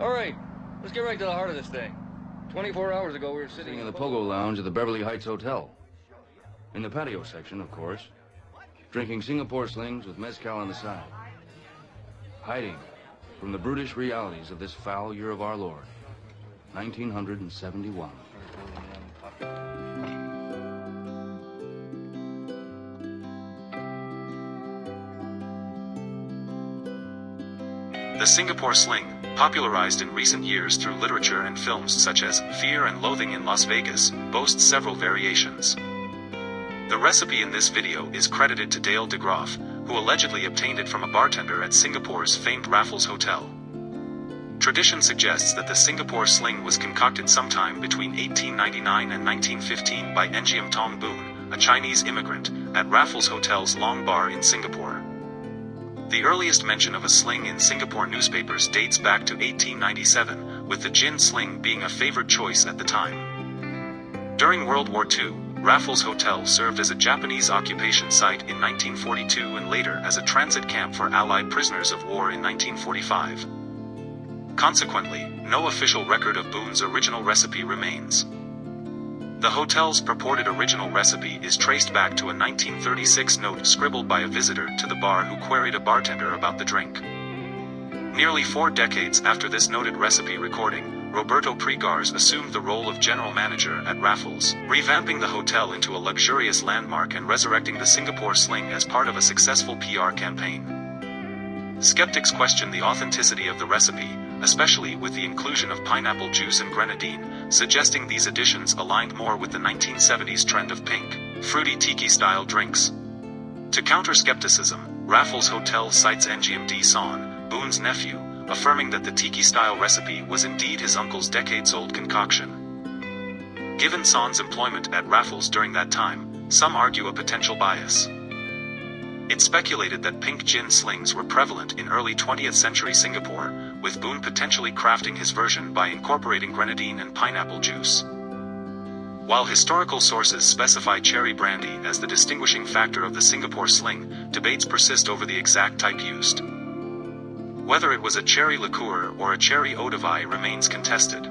All right, let's get right to the heart of this thing. 24 hours ago, we were sitting in the Pogo Lounge at the Beverly Heights Hotel. In the patio section, of course. Drinking Singapore Slings with mezcal on the side. Hiding from the brutish realities of this foul year of our Lord, 1971. The Singapore Sling, popularized in recent years through literature and films such as Fear and Loathing in Las Vegas, boasts several variations. The recipe in this video is credited to Dale DeGroff, who allegedly obtained it from a bartender at Singapore's famed Raffles Hotel. Tradition suggests that the Singapore Sling was concocted sometime between 1899 and 1915 by Ngiam Tong Boon, a Chinese immigrant, at Raffles Hotel's Long Bar in Singapore. The earliest mention of a sling in Singapore newspapers dates back to 1897, with the gin sling being a favored choice at the time. During World War II, Raffles Hotel served as a Japanese occupation site in 1942 and later as a transit camp for Allied prisoners of war in 1945. Consequently, no official record of Boon's original recipe remains. The hotel's purported original recipe is traced back to a 1936 note scribbled by a visitor to the bar who queried a bartender about the drink. Nearly 4 decades after this noted recipe recording, Roberto Pregars assumed the role of general manager at Raffles, revamping the hotel into a luxurious landmark and resurrecting the Singapore Sling as part of a successful PR campaign. Skeptics question the authenticity of the recipe, especially with the inclusion of pineapple juice and grenadine, suggesting these additions aligned more with the 1970s trend of pink, fruity tiki-style drinks. To counter skepticism, Raffles Hotel cites Ngiam D. Son, Boon's nephew, affirming that the tiki-style recipe was indeed his uncle's decades-old concoction. Given Son's employment at Raffles during that time, some argue a potential bias. It's speculated that pink gin slings were prevalent in early 20th century Singapore, with Boon potentially crafting his version by incorporating grenadine and pineapple juice. While historical sources specify cherry brandy as the distinguishing factor of the Singapore Sling, debates persist over the exact type used. Whether it was a cherry liqueur or a cherry eau de vie remains contested.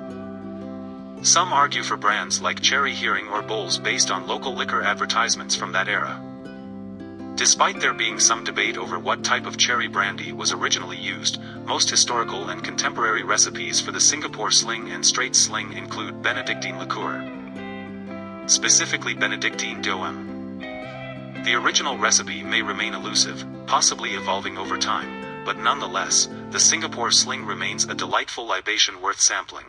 Some argue for brands like Cherry Hearing or Bowls based on local liquor advertisements from that era. Despite there being some debate over what type of cherry brandy was originally used, most historical and contemporary recipes for the Singapore Sling and Straight Sling include Bénédictine liqueur, specifically Bénédictine D.O.M. The original recipe may remain elusive, possibly evolving over time, but nonetheless, the Singapore Sling remains a delightful libation worth sampling.